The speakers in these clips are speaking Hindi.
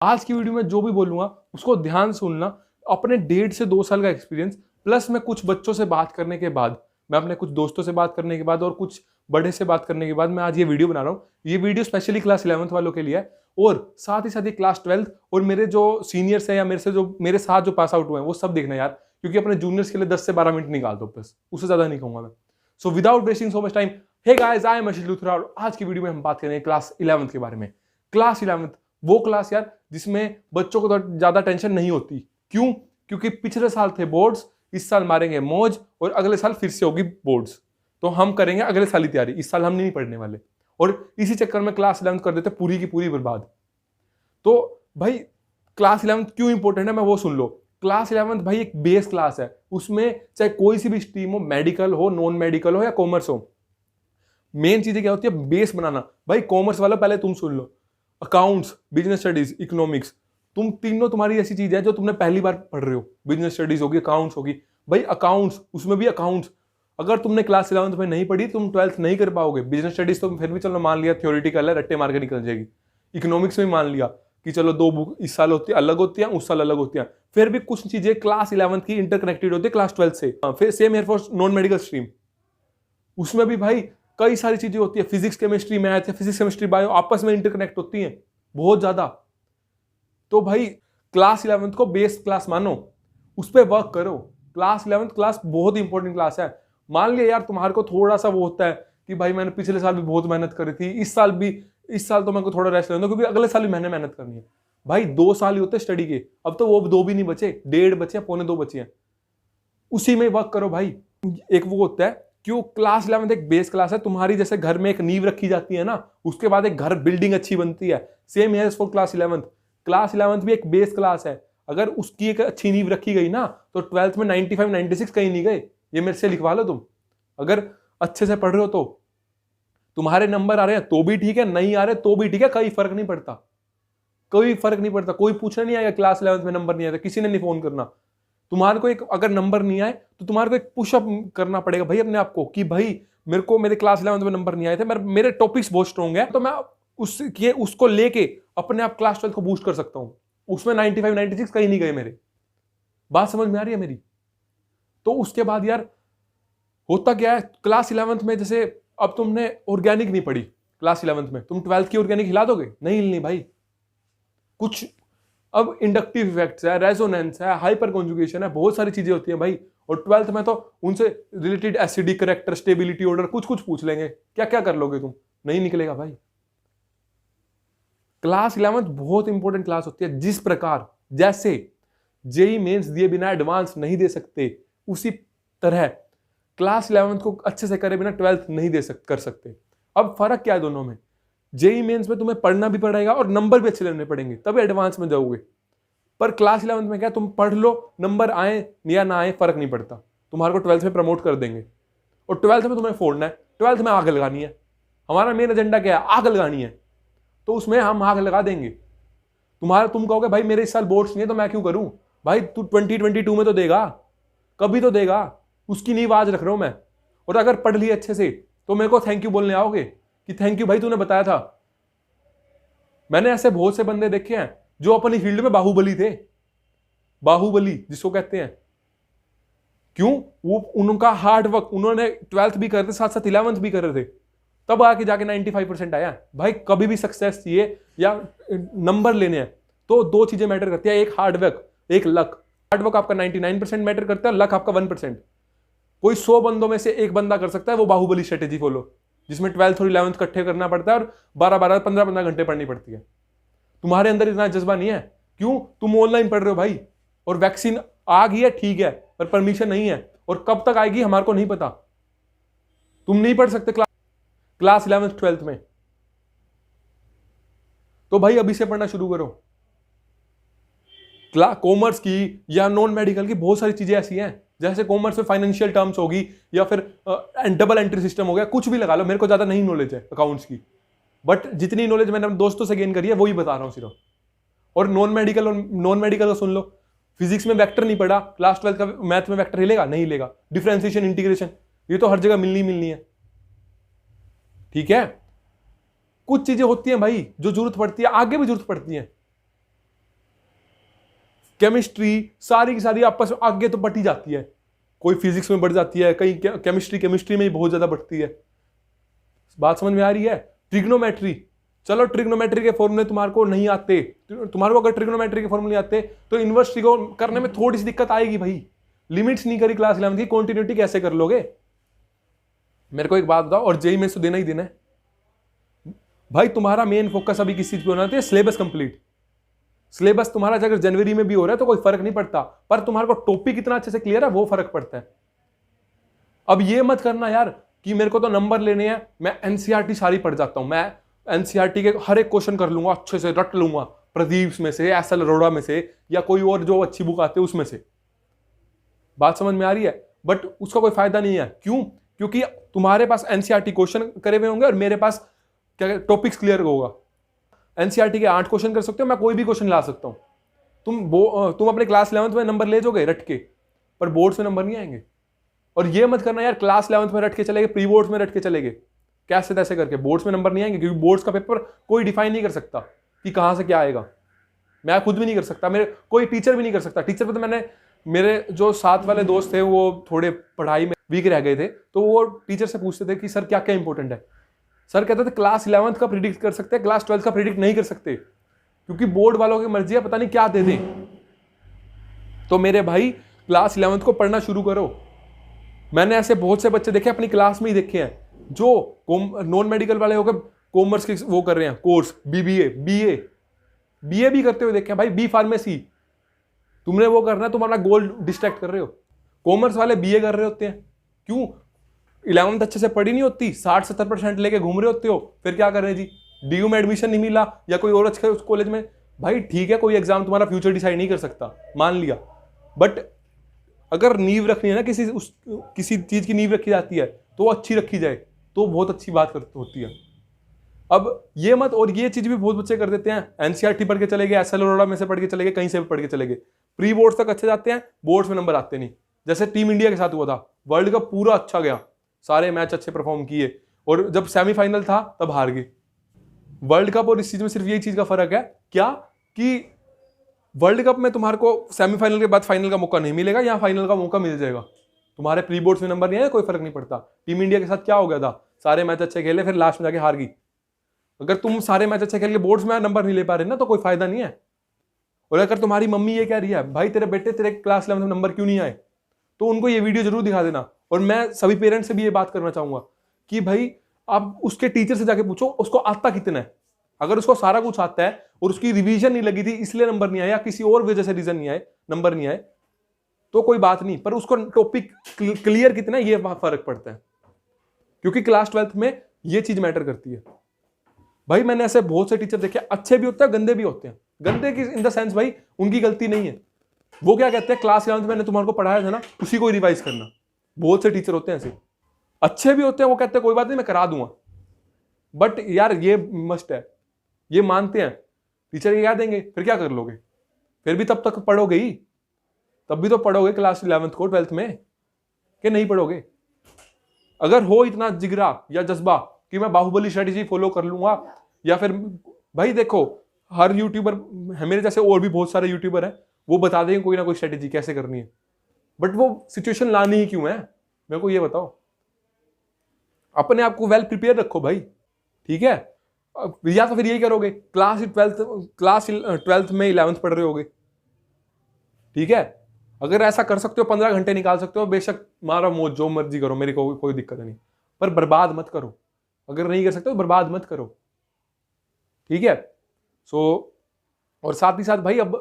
आज की वीडियो में जो भी बोलूंगा उसको ध्यान से सुनना। अपने 1.5 से 2 साल का एक्सपीरियंस प्लस में कुछ बच्चों से बात करने के बाद, मैं अपने कुछ दोस्तों से बात करने के बाद और कुछ बड़े से बात करने के बाद मैं आज ये वीडियो बना रहा हूँ। ये वीडियो स्पेशली क्लास 11th वालों के लिए है और साथ ही साथ ये क्लास 12th और मेरे जो सीनियर्स हैं या मेरे साथ जो पास आउट हुए हैं वो सब देखना यार, क्योंकि अपने जूनियर्स के लिए 10 से 12 मिनट निकाल दो, बस उससे ज्यादा नहीं कहूंगा मैं। So without wasting so much time, hey guys, I am Ashish Luthra और आज की वीडियो में हम बात करेंगे क्लास 11th के बारे में। क्लास 11th वो क्लास यार जिसमें बच्चों को तो ज्यादा टेंशन नहीं होती। क्यों? क्योंकि पिछले साल थे बोर्ड्स, इस साल मारेंगे मौज और अगले साल फिर से होगी बोर्ड्स, तो हम करेंगे अगले साल ही तैयारी, इस साल हम नहीं पढ़ने वाले। और इसी चक्कर में क्लास 11th कर देते पूरी की पूरी बर्बाद। तो भाई क्लास 11th क्यों इंपॉर्टेंट है मैं वो सुन लो। क्लास 11th भाई एक बेस क्लास है, उसमें चाहे कोई सी भी स्ट्रीम हो, मेडिकल हो, नॉन मेडिकल हो या कॉमर्स हो, मेन चीजें क्या होती है, बेस बनाना। भाई कॉमर्स वाला पहले तुम सुन लो, अकाउंट्स, बिजनेस स्टडीज, इकोनॉमिक्स, तुम तीनों तुम्हारी ऐसी चीज है जो तुमने पहली बार पढ़ रहे हो। बिजनेस स्टडीज होगी, अकाउंट्स होगी। भाई अकाउंट्स, उसमें भी अकाउंट्स अगर तुमने क्लास 11th में नहीं पढ़ी तुम 12th नहीं कर पाओगे। बिजनेस स्टडीज तो फिर भी चलो मान लिया थ्योरेटिकल है, रट्टे मार के निकल जाएगी। इकोनॉमिक्स में मान लिया कि चलो दो बुक इस साल होती है अलग होती है, उस साल अलग होती है, फिर भी कुछ चीजें क्लास 11th की इंटरकनेक्टेड होती है क्लास 12th से। फिर same air for non medical stream, उसमें भी भाई कई सारी चीजें होती है। फिजिक्स केमिस्ट्री मैथ या फिजिक्स केमिस्ट्री बायो आपस में इंटरकनेक्ट होती हैं बहुत ज्यादा। तो भाई क्लास 11th को बेस क्लास मानो, उस पर वर्क करो। क्लास 11th क्लास बहुत इंपॉर्टेंट क्लास है। मान लिया यार तुम्हारे को थोड़ा सा वो होता है कि भाई मैंने पिछले साल भी बहुत मेहनत करी थी, इस साल तो मेरे को थोड़ा रेस्ट लेना, क्योंकि अगले साल भी मैंने मेहनत करनी है। भाई 2 साल ही होते स्टडी के, अब तो वो 2 भी नहीं बचे, 1.5 बचे, 1.25 बचे हैं, उसी में वर्क करो भाई। एक वो होता है क्यों क्लास 11th एक बेस क्लास है, तुम्हारी जैसे घर में एक नींव रखी जाती है ना, उसके बाद एक घर बिल्डिंग अच्छी बनती है, सेम है for class 11th। Class 11th भी एक बेस क्लास है, अगर उसकी एक अच्छी नींव रखी गई ना तो 12th में 95 96 कहीं नहीं गए। ये मेरे से लिखवा लो तुम, अगर अच्छे से पढ़ रहे हो तो तुम्हारे नंबर आ रहे हैं तो भी ठीक है, नहीं आ रहे तो भी ठीक है, कोई फर्क नहीं पड़ता, कोई फर्क नहीं पड़ता। कोई पूछना नहीं आएगा क्लास 11th में नंबर नहीं आया, किसी ने नहीं फोन करना। तुम्हारे को एक अगर नंबर नहीं आए तो तुम्हारे को एक पुशअप करना पड़ेगा भाई अपने आप को, कि भाई मेरे को मेरे क्लास 11th में नंबर नहीं आए थे, मेरे टॉपिक्स बहुत स्ट्रॉन्ग है, तो मैं उसको लेके अपने आप क्लास 12th को बूस्ट कर सकता हूं। उसमें 95 96 कहीं नहीं गए मेरे। बात समझ में आ रही है मेरी? तो उसके बाद यार होता क्या है क्लास 11th में, जैसे अब तुमने ऑर्गेनिक नहीं पढ़ी क्लास 11th में, तुम 12th की ऑर्गेनिक हिला दोगे? नहीं हिलनी भाई। कुछ अब इंडक्टिव इफेक्ट्स है, रेजोनेंस है, हाइपर कॉन्जुगेशन है, बहुत सारी चीजें होती हैं भाई। और 12th में तो उनसे related acidic character, stability order, कुछ कुछ पूछ लेंगे, क्या क्या कर लोगे तुम? नहीं निकलेगा भाई। क्लास 11th बहुत इंपॉर्टेंट क्लास होती है। जिस प्रकार जैसे जेई मेंस दिए बिना एडवांस नहीं दे सकते, उसी तरह क्लास 11th को अच्छे से करे बिना 12th नहीं कर सकते। अब फर्क क्या है दोनों में? जेई मेंस में तुम्हें पढ़ना भी पड़ेगा और नंबर भी अच्छे लेने पड़ेंगे, तभी एडवांस में जाओगे। पर क्लास 11th में क्या, तुम पढ़ लो, नंबर आए या ना आए फर्क नहीं पड़ता, तुम्हारे को 12th में प्रमोट कर देंगे। और 12th में तुम्हें फोड़ना है, 12th में आग लगानी है। हमारा मेन एजेंडा क्या है? आग लगानी है, तो उसमें हम आग लगा देंगे। तुम कहोगे भाई मेरे इस साल बोर्ड्स नहीं है तो मैं क्यों करूं? भाई तू 2022 में तो देगा, कभी तो देगा, उसकी नींव आज रख रहा हूं मैं। और अगर पढ़ लिया अच्छे से तो मेरे को थैंक यू बोलने आओगे कि थैंक यू भाई तूने बताया था। मैंने ऐसे बहुत से बंदे देखे हैं जो अपनी फील्ड में बाहुबली थे, बाहुबली जिसको कहते हैं। क्यों? वो उनका हार्ड वर्क, उन्होंने 12th भी कर रहे थे, साथ साथ 11th भी कर रहे थे, तब आके जाके 95% आया। भाई कभी भी सक्सेस चाहिए या नंबर लेने हैं तो 2 चीजें मैटर करती है, एक हार्ड वर्क, एक लक। हार्ड वर्क आपका 99% मैटर करता है, लक आपका 1%। कोई 100 बंदों में से एक बंदा कर सकता है वो बाहुबली स्ट्रेटेजी फॉलो, जिसमें 12th और 11th इकट्ठे करना पड़ता है और 12 15 घंटे पढ़नी पड़ती है। तुम्हारे अंदर इतना जज्बा नहीं है। क्यों? तुम ऑनलाइन पढ़ रहे हो भाई, और वैक्सीन आ गई है ठीक है, पर परमिशन नहीं है, और कब तक आएगी हमारे को नहीं पता। तुम नहीं पढ़ सकते क्लास 11th 12th में, तो भाई अभी से पढ़ना शुरू करो। कॉमर्स की या नॉन मेडिकल की बहुत सारी चीजें ऐसी हैं, जैसे कॉमर्स में फाइनेंशियल टर्म्स होगी या फिर डबल एंट्री सिस्टम हो गया, कुछ भी लगा लो। मेरे को ज्यादा नहीं नॉलेज है अकाउंट्स की, बट जितनी नॉलेज मैंने अपने दोस्तों से गेन करी है वही बता रहा हूं सिर्फ। और नॉन मेडिकल का सुन लो, फिजिक्स में वेक्टर नहीं पढ़ा, क्लास 12th का मैथ में वेक्टर हिलेगा? नहीं हिलेगा। डिफरेंशिएशन, इंटीग्रेशन, ये तो हर जगह मिलनी है, ठीक है। कुछ चीजें होती हैं भाई जो जरूरत पड़ती है, आगे भी जरूरत पड़ती है। केमिस्ट्री सारी की सारी आपस में आगे तो बढ़ ही जाती है, कोई फिजिक्स में बढ़ जाती है, कहीं केमिस्ट्री में ही बहुत ज्यादा बढ़ती है। बात समझ में आ रही है? ट्रिग्नोमेट्री, चलो ट्रिग्नोमेट्री के फॉर्मूले तुम्हारे को नहीं आते, तुम्हारे को अगर ट्रिग्नोमेट्री के फॉर्मूले आते तो इनवर्स ट्रिगो करने में थोड़ी सी दिक्कत आएगी भाई। लिमिट्स नहीं करी क्लास 11 की, कॉन्टिन्यूटी कैसे कर लोगे? मेरे को एक बात बताओ, और जेई में तो देना ही देना है भाई। तुम्हारा मेन फोकस अभी किस चीज पे होना चाहिए? Syllabus complete. सिलेबस तुम्हारा अगर जनवरी में भी हो रहा है तो कोई फर्क नहीं पड़ता, पर तुम्हारे को टॉपिक कितना अच्छे से क्लियर है वो फर्क पड़ता है। अब ये मत करना यार कि मेरे को तो नंबर लेने हैं, मैं एनसीईआरटी सारी पढ़ जाता हूं, मैं एनसीईआरटी के हर एक क्वेश्चन कर लूंगा, अच्छे से रट लूंगा, प्रदीप में से, एस एल अरोड़ा में से, या कोई और जो अच्छी बुक आती है उसमें से। बात समझ में आ रही है? बट उसका कोई फायदा नहीं है। क्यों? क्योंकि तुम्हारे पास एनसीईआरटी क्वेश्चन करे हुए होंगे और मेरे पास क्या टॉपिक्स क्लियर होगा। एनसीईआरटी के 8 क्वेश्चन कर सकते हो, मैं कोई भी क्वेश्चन ला सकता हूं। तुम अपने क्लास 11th में नंबर ले जाओगे रट के, पर बोर्ड्स में नंबर नहीं आएंगे। और ये मत करना यार क्लास 11th में रट के चलेगे, प्री बोर्ड्स में रट के चलेगे, कैसे तैसे करके बोर्ड्स में नंबर नहीं आएंगे, क्योंकि बोर्ड्स का पेपर कोई डिफाइन नहीं कर सकता कि कहां से क्या आएगा। मैं खुद भी नहीं कर सकता, मेरे कोई टीचर भी नहीं कर सकता। टीचर पे तो मैंने, मेरे जो साथ वाले दोस्त थे वो थोड़े पढ़ाई में वीक रह गए थे, तो वो टीचर से पूछते थे कि सर क्या क्या इंपॉर्टेंट है। सर कहते थे क्लास 11th का प्रिडिक्ट कर सकते हैं, क्लास 12th का प्रिडिक्ट नहीं कर सकते, क्योंकि बोर्ड वालों की मर्जी है, पता नहीं क्या दे दें। तो मेरे भाई क्लास 11th को पढ़ना शुरू करो। मैंने ऐसे बहुत से बच्चे देखे, अपनी क्लास में ही देखे हैं, जो नॉन मेडिकल वाले होकर कॉमर्स के वो कर रहे हैं कोर्स, बीबीए, बीए भी करते हुए देखे हैं भाई, बी फार्मेसी। तुमने वो करना है, तुम अपना गोल डिस्ट्रैक्ट कर रहे हो। कॉमर्स वाले बीए कर रहे होते हैं, क्यों? 11th अच्छे से पढ़ी नहीं होती, 60-70% लेके घूम रहे होते हो, फिर क्या कर रहे हैं जी? डीयू में एडमिशन नहीं मिला या कोई और अच्छे कॉलेज में, भाई ठीक है, कोई एग्जाम तुम्हारा फ्यूचर डिसाइड नहीं कर सकता, मान लिया, बट अगर नींव रखनी है ना, किसी चीज की नींव रखी जाती है तो वो अच्छी रखी जाए तो बहुत अच्छी बात होती है। अब ये मत, और ये चीज भी बहुत बच्चे कर देते हैं, एनसीईआरटी पढ़ के चले गए, एसएल अरोड़ा में से पढ़ के चले गए, कहीं से भी पढ़ के चले गए, प्री बोर्ड्स तक अच्छे जाते हैं, बोर्ड्स में नंबर आते नहीं। जैसे टीम इंडिया के साथ हुआ था, वर्ल्ड कप पूरा अच्छा गया, सारे मैच अच्छे परफॉर्म किए, और जब सेमीफाइनल था तब हार गए। वर्ल्ड कप और इस चीज में सिर्फ यही चीज का फर्क है क्या, कि वर्ल्ड कप में तुम्हारे को सेमीफाइनल के बाद फाइनल का मौका नहीं मिलेगा, यहाँ फाइनल का मौका मिल जाएगा। तुम्हारे प्री बोर्ड्स में नंबर नहीं आया, कोई फर्क नहीं पड़ता। टीम इंडिया के साथ क्या हो गया था, सारे मैच अच्छे खेले, फिर लास्ट में जाके हार गई। अगर तुम सारे मैच अच्छे खेल के बोर्ड्स में नंबर नहीं ले पा रहे ना, तो कोई फायदा नहीं है। और अगर तुम्हारी मम्मी ये कह रही है भाई तेरे बेटे तेरे क्लास 11 में नंबर क्यों नहीं आए, तो उनको ये वीडियो जरूर दिखा देना। और मैं सभी पेरेंट्स से भी ये बात करना चाहूंगा कि भाई आप उसके टीचर से जाके पूछो उसको आता कितना है। अगर उसको सारा कुछ आता है और उसकी रिवीजन नहीं लगी थी इसलिए नंबर नहीं आया, किसी और वजह से रीजन नहीं आए, नंबर नहीं आए, तो कोई बात नहीं, पर उसको टॉपिक क्लियर कितना है ये फर्क पड़ता है, क्योंकि क्लास 12th में ये चीज मैटर करती है। भाई मैंने ऐसे बहुत से टीचर देखे, अच्छे भी होते हैं, गंदे भी होते हैं। गंदे की इन द सेंस भाई उनकी गलती नहीं है, वो क्या कहते हैं क्लास 11th मैंने तुम्हारे को पढ़ाया था ना, उसी को रिवाइज करना। बहुत से टीचर होते हैं ऐसे, अच्छे भी होते हैं, वो कहते हैं कोई बात नहीं मैं करा दूंगा, बट यार ये मस्ट है, ये मानते हैं टीचर, ये कह देंगे फिर क्या कर लोगे, फिर भी तब तक पढ़ोगे ही, तब भी तो पढ़ोगे क्लास 11th को 12th में, कि नहीं पढ़ोगे? अगर हो इतना जिगरा या जज्बा कि मैं बाहुबली स्ट्रेटेजी फॉलो कर लूंगा, या फिर भाई देखो हर यूट्यूबर है, मेरे जैसे और भी बहुत सारे यूट्यूबर हैं, वो बता देंगे कोई ना कोई स्ट्रेटेजी कैसे करनी है, बट वो सिचुएशन लानी ही क्यों है, मेरे को ये बताओ। अपने आप को वेल प्रिपेयर रखो भाई, ठीक है? या तो फिर यही करोगे क्लास 12th में 11th पढ़ रहे होगे, ठीक है? अगर ऐसा कर सकते हो 15 घंटे निकाल सकते हो, बेशक मारो मौज, जो मर्जी करो, मेरी कोई दिक्कत नहीं, पर बर्बाद मत करो। अगर नहीं कर सकते तो बर्बाद मत करो, ठीक है? और साथ ही साथ भाई अब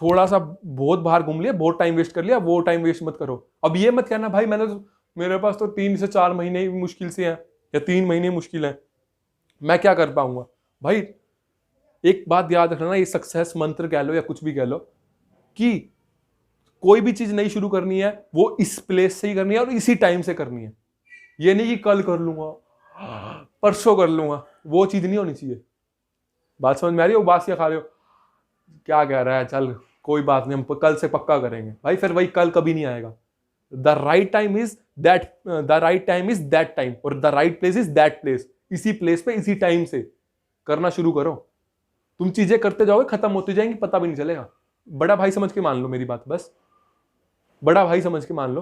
थोड़ा सा बहुत बाहर घूम लिया, बहुत टाइम वेस्ट कर लिया, वो टाइम वेस्ट मत करो। अब ये मत कहना भाई मेरे पास तो 3 से 4 महीने ही मुश्किल से हैं, या 3 महीने मुश्किल है, मैं क्या कर पाऊंगा। भाई एक बात याद रखना, ये सक्सेस मंत्र कह लो या कुछ भी कह लो, कि कोई भी चीज नहीं शुरू करनी है वो इस प्लेस से ही करनी है और इसी टाइम से करनी है। ये नहीं कि कल कर लूंगा, परसों कर लूंगा, वो चीज नहीं होनी चाहिए। बात समझ में आ रही है? वो बात खा रहे हो, क्या कह रहा है, चल कोई बात नहीं, हम कल से पक्का करेंगे, भाई फिर वही कल कभी नहीं आएगा। The right time is that time, और the right place is that place. इसी प्लेस पे इसी टाइम से करना शुरू करो। तुम चीजें करते जाओगे, खत्म होती जाएंगी, पता भी नहीं चलेगा। बड़ा भाई समझ के मान लो मेरी बात, बस बड़ा भाई समझ के मान लो,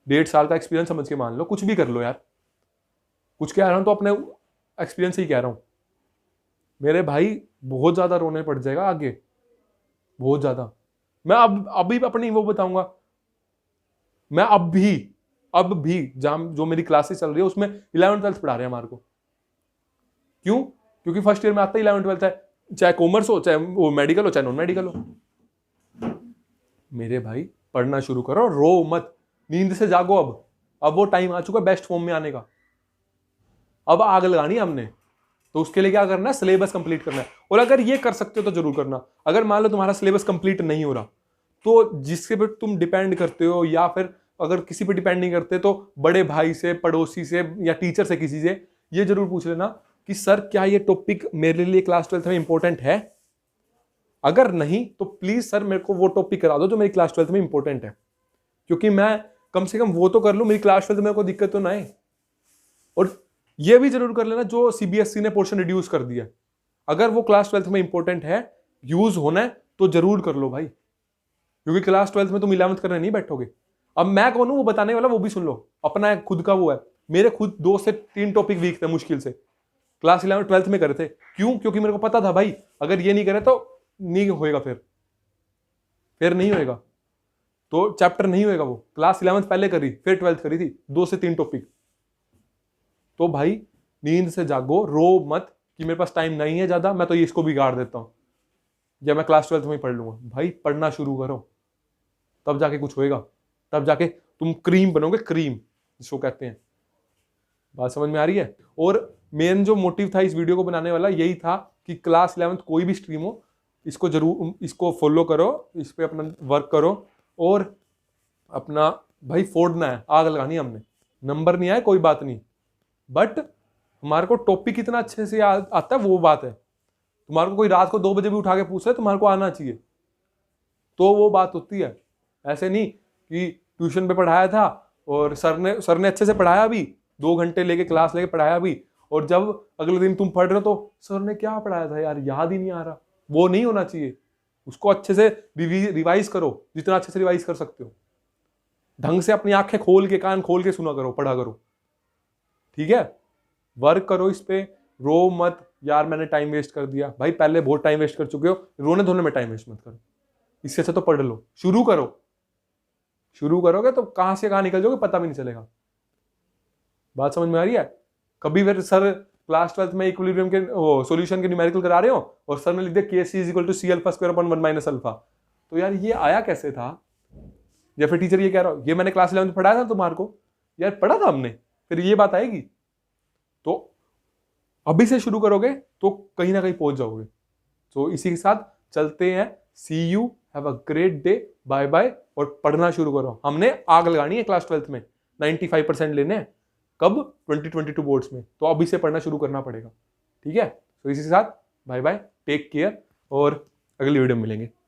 1.5 साल का एक्सपीरियंस समझ के मान लो, कुछ भी कर लो यार। कुछ कह रहा हूं तो अपने एक्सपीरियंस से ही कह रहा हूं मेरे भाई, बहुत ज्यादा रोने पड़ जाएगा आगे, बहुत ज्यादा। मैं अभी अपनी वो बताऊंगा, मैं अब भी जहां जो मेरी क्लासेस चल रही है उसमें 11th 12th पढ़ा रहे हैं हमारे को। क्यों? क्योंकि फर्स्ट ईयर में आता ही 11th 12th है, चाहे कॉमर्स हो, चाहे वो मेडिकल हो, चाहे नॉन मेडिकल हो। मेरे भाई पढ़ना शुरू करो, रो मत, नींद से जागो। अब वो टाइम आ चुका बेस्ट फॉर्म में आने का। अब आग लगानी है हमने, तो उसके लिए क्या करना है? सिलेबस कंप्लीट करना है। और अगर ये कर सकते हो तो जरूर करना। अगर मान लो तुम्हारा सिलेबस कंप्लीट नहीं हो रहा, तो जिसके पे तुम डिपेंड करते हो, या फिर अगर किसी पे डिपेंड नहीं करते, तो बड़े भाई से, पड़ोसी से, या टीचर से, किसी से ये जरूर पूछ लेना कि सर क्या ये टॉपिक मेरे लिए क्लास 12th में इंपॉर्टेंट है? अगर नहीं तो प्लीज सर मेरे को वो टॉपिक करा दो जो मेरी क्लास 12th में इंपॉर्टेंट है, क्योंकि मैं कम से कम वो तो कर लूं, मेरी क्लास 12th में कोई दिक्कत तो ना आए। और ये भी जरूर कर लेना जो सीबीएसई ने पोर्शन रिड्यूस कर दिया, अगर वो क्लास 12th में इंपॉर्टेंट है, यूज होना है, तो जरूर कर लो भाई, क्योंकि क्लास 12th में तुम 11th करने नहीं बैठोगे। अब मैं कौन हूं वो बताने वाला, वो भी सुन लो, अपना खुद का वो है। मेरे खुद 2 से 3 टॉपिक वीक थे मुश्किल से, क्लास 11 12th में करे थे। क्यों? क्योंकि मेरे को पता था भाई अगर ये नहीं करे तो नहीं होएगा, फिर नहीं होएगा, तो चैप्टर नहीं होएगा। वो क्लास 11th पहले करी, फिर 12th करी थी, 2 से 3 टॉपिक। तो भाई नींद से जागो, रो मत कि मेरे पास टाइम नहीं है ज्यादा, मैं तो ये इसको बिगाड़ देता हूं, या मैं क्लास 12th में ही पढ़ लूंगा। भाई पढ़ना शुरू करो, तब जाके कुछ होएगा, तब जाके तुम क्रीम बनोगे, क्रीम जिसको कहते हैं। बात समझ में आ रही है? और मेन जो मोटिव था इस वीडियो को बनाने वाला यही था कि क्लास 11th कोई भी स्ट्रीम हो, इसको जरूर, इसको फॉलो करो, इस पे अपना वर्क करो, और अपना भाई फोड़ना है, आग लगानी है हमने। नंबर नहीं आए कोई बात नहीं, बट हमारे को टॉपिक कितना अच्छे से आता है वो बात है। तुम्हारे को कोई रात को 2 बजे भी उठा के पूछ रहा है, तुम्हारे को आना चाहिए, तो वो बात होती है। ऐसे नहीं कि ट्यूशन पे पढ़ाया था और सर ने अच्छे से पढ़ाया भी, 2 घंटे लेके क्लास लेके पढ़ाया भी, और जब अगले दिन तुम पढ़ रहे हो तो सर ने क्या पढ़ाया था यार याद ही नहीं आ रहा। वो नहीं होना चाहिए। उसको अच्छे से रिवाइज करो, जितना अच्छे से रिवाइज कर सकते हो। ढंग से अपनी आंखें खोल के, कान खोल के सुना करो, पढ़ा करो, ठीक है? वर्क करो इस पे, रो मत यार मैंने टाइम वेस्ट कर दिया। भाई पहले बहुत टाइम वेस्ट कर चुके हो, रोने धोने में टाइम वेस्ट मत करो। इससे अच्छा तो पढ़ लो, शुरू करोगे तो कहां से कहां निकल जाओगे पता भी नहीं चलेगा। बात समझ में आ रही है? कभी फिर सर क्लास 12th में इक्विलिब्रियम के सॉल्यूशन के न्यूमेरिकल करा रहे हो और सर ने लिख दिया KC = C α² / 1 - α, तो यार ये आया कैसे था? या फिर टीचर ये कह रहा हो ये मैंने क्लास 11th में पढ़ाया था तुम्हारे को, यार पढ़ा था हमने, फिर ये बात आएगी। तो अभी से शुरू करोगे तो कहीं ना कहीं पहुंच जाओगे। तो इसी के साथ चलते हैं, see you, have a great day, bye bye. और पढ़ना शुरू करो, हमने आग लगानी है क्लास 12th में, 95% लेने हैं। कब? 2022 बोर्ड्स में। तो अभी से पढ़ना शुरू करना पड़ेगा, ठीक है? तो इसी के साथ बाय बाय, टेक केयर, और अगली वीडियो में मिलेंगे।